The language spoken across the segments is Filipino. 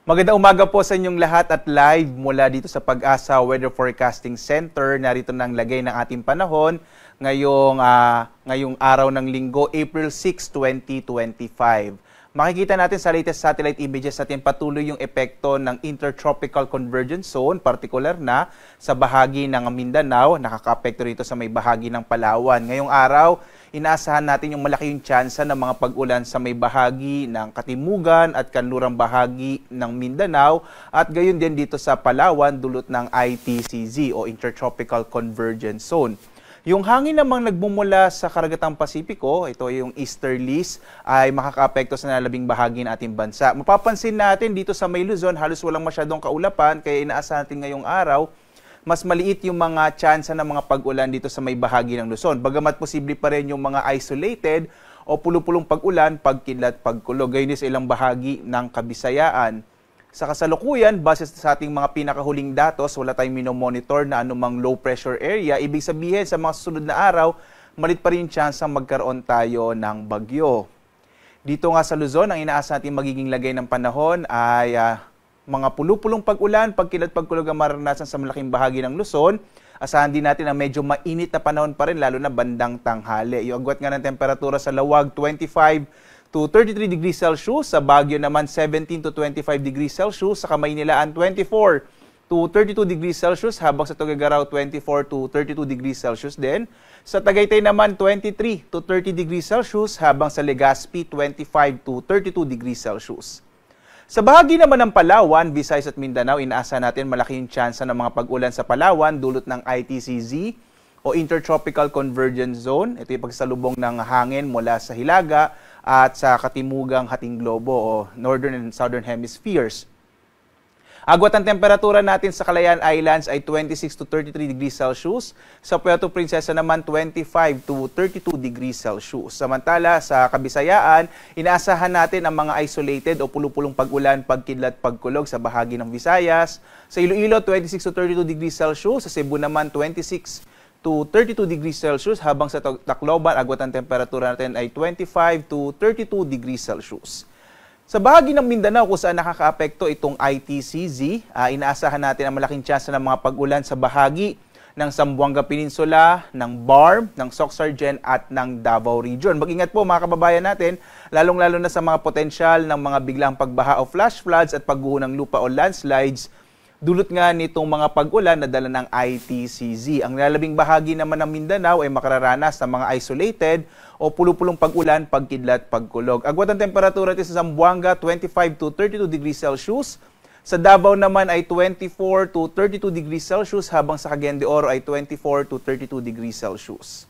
Magandang umaga po sa inyong lahat at live mula dito sa Pag-asa Weather Forecasting Center. Narito nang lagay ng ating panahon ngayong araw ng linggo, April 6, 2025. Makikita natin sa latest satellite images natin patuloy yung epekto ng Intertropical Convergence Zone, partikular na sa bahagi ng Mindanao, nakaka-apekto rito sa may bahagi ng Palawan. Ngayong araw, inaasahan natin yung malaki yung tsansa ng mga pag-ulan sa may bahagi ng Katimugan at kanlurang bahagi ng Mindanao at gayon din dito sa Palawan dulot ng ITCZ o Intertropical Convergence Zone. Yung hangin namang nagmumula sa Karagatang Pasipiko, ito yung easterlies, ay makakaapekto sa nalabing bahagi ng ating bansa. Mapapansin natin dito sa may Luzon, halos walang masyadong kaulapan, kaya inaasahan natin ngayong araw, mas maliit yung mga tsansa ng mga pag-ulan dito sa may bahagi ng Luzon. Bagamat posible pa rin yung mga isolated o pulo-pulong pag-ulan, pagkidlat, pagkulog. Gayon din sa ilang bahagi ng Kabisayaan. Sa kasalukuyan, base sa ating mga pinakahuling datos, wala tayong minomonitor na anumang low pressure area. Ibig sabihin, sa mga susunod na araw, malit pa rin chance ang magkaroon tayo ng bagyo. Dito nga sa Luzon, ang inaasahan natin magiging lagay ng panahon ay mga pulo-pulong pag-ulan, pagkilat, pagkulog ang maranasan sa malaking bahagi ng Luzon. Asahan din natin na medyo mainit na panahon pa rin, lalo na bandang tanghali. Yung agwat nga ng temperatura sa Lawag, 25 to 33 degrees Celsius. Sa Baguio naman, 17 to 25 degrees Celsius. Sa Kamaynilaan, 24 to 32 degrees Celsius. Habang sa Tuguegarao, 24 to 32 degrees Celsius din. Sa Tagaytay naman, 23 to 30 degrees Celsius. Habang sa Legazpi, 25 to 32 degrees Celsius. Sa bahagi naman ng Palawan, Visayas at Mindanao, inaasahan natin malaki yung tsansa ng mga pag-ulan sa Palawan dulot ng ITCZ o Intertropical Convergence Zone. Ito yung pagsalubong ng hangin mula sa Hilaga at sa Katimugang Hating Globo o Northern and Southern Hemispheres. Agwat ang temperatura natin sa Calayan Islands ay 26 to 33 degrees Celsius. Sa Puerto Princesa naman 25 to 32 degrees Celsius. Samantala sa Kabisayaan, inaasahan natin ang mga isolated o pulo-pulong pag-ulan, pagkidlat, pagkulog sa bahagi ng Visayas. Sa Iloilo 26 to 32 degrees Celsius. Sa Cebu naman 26 to 32 degrees Celsius, habang sa Tacloban, agwat ang temperatura natin ay 25 to 32 degrees Celsius. Sa bahagi ng Mindanao kung saan nakakaapekto itong ITCZ, inaasahan natin ang malaking tsansa ng mga pag-ulan sa bahagi ng Zamboanga Peninsula, ng Barm, ng Soc-Sargen at ng Davao Region. Mag-ingat po mga kababayan natin, lalong-lalo na sa mga potensyal ng mga biglang pagbaha o flash floods at pagguho ng lupa o landslides, dulot nga nitong mga pag-ulan na dala ng ITCZ. Ang lalabing bahagi naman ng Mindanao ay makararanas ng mga isolated o pulo-pulong pag-ulan, pagkidlat, pagkulog. Agwat ang temperatura sa Zamboanga, 25 to 32 degrees Celsius. Sa Davao naman ay 24 to 32 degrees Celsius, habang sa Cagayan de Oro ay 24 to 32 degrees Celsius.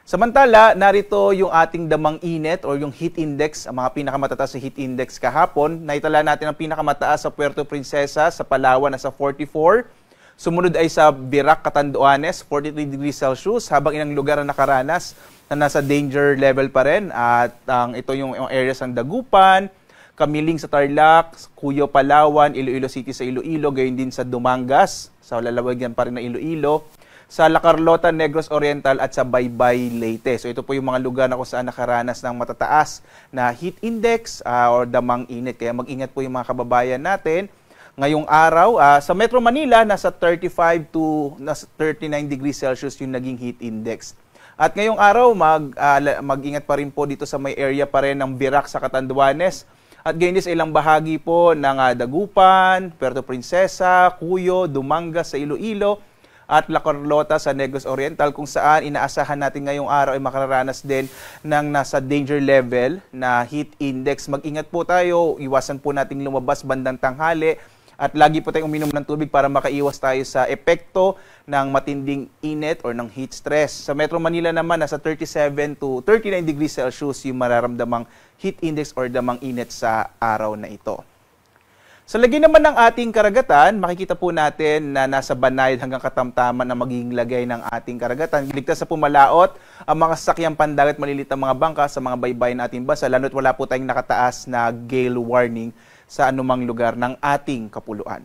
Samantala, narito yung ating damang init o yung heat index, ang mga pinakamataas sa heat index kahapon. Naitala natin ang pinakamataas sa Puerto Princesa, sa Palawan na sa 44. Sumunod ay sa Virac, Catanduanes, 43 degrees Celsius, habang ilang lugar na nakaranas na nasa danger level pa rin. At ito yung areas ng Dagupan, Kamiling sa Tarlac, Cuyo, Palawan, Iloilo City sa Iloilo, gayon din sa Dumangas, sa lalawagan pa rin na Iloilo, sa La Carlota, Negros Oriental at sa Baybay, Leyte. So ito po yung mga lugar na kung saan nakaranas ng matataas na heat index o damang init. Kaya mag-ingat po yung mga kababayan natin. Ngayong araw, sa Metro Manila, nasa 35 to 39 degrees Celsius yung naging heat index. At ngayong araw, mag-ingat pa rin po dito sa may area pa rin ng Virac sa Catanduanes. At gayon din sa ilang bahagi po ng Dagupan, Puerto Princesa, Cuyo, Dumangas sa Iloilo, at La Carlota sa Negros Oriental, kung saan inaasahan natin ngayong araw ay makararanas din ng nasa danger level na heat index. Mag-ingat po tayo, iwasan po nating lumabas bandang tanghali at lagi po tayong uminom ng tubig para makaiwas tayo sa epekto ng matinding init or ng heat stress. Sa Metro Manila naman, nasa 37 to 39 degrees Celsius yung mararamdamang heat index or damang init sa araw na ito. Sa lagay naman ng ating karagatan, makikita po natin na nasa banayad hanggang katamtaman na magiging lagay ng ating karagatan. Ligtas sa pumalaot ang mga sasakyang pandagat, maliliit ang mga bangka sa mga baybayin nating bansa, lalo't wala po tayong nakataas na gale warning sa anumang lugar ng ating kapuluan.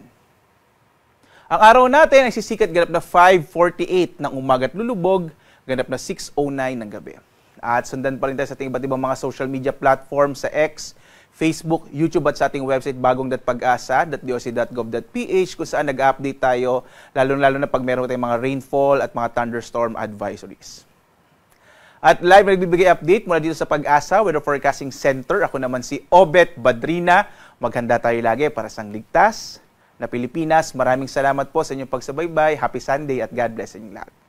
Ang araw natin ay sisikat ganap na 5:48 ng umaga at lulubog, ganap na 6:09 ng gabi. At sundan pa rin tayo sa ating iba't ibang mga social media platform sa X, Facebook, YouTube at sa ating website bagong.pag-asa.doc.gov.ph kung saan nag-update tayo, lalo-lalo na pag meron tayong mga rainfall at mga thunderstorm advisories. At live nagbibigay update mula dito sa Pag-asa Weather Forecasting Center. Ako naman si Obet Badrina. Maghanda tayo lagi para sa ligtas na Pilipinas. Maraming salamat po sa inyong pagsubaybay. Happy Sunday at God bless sa inyong lahat.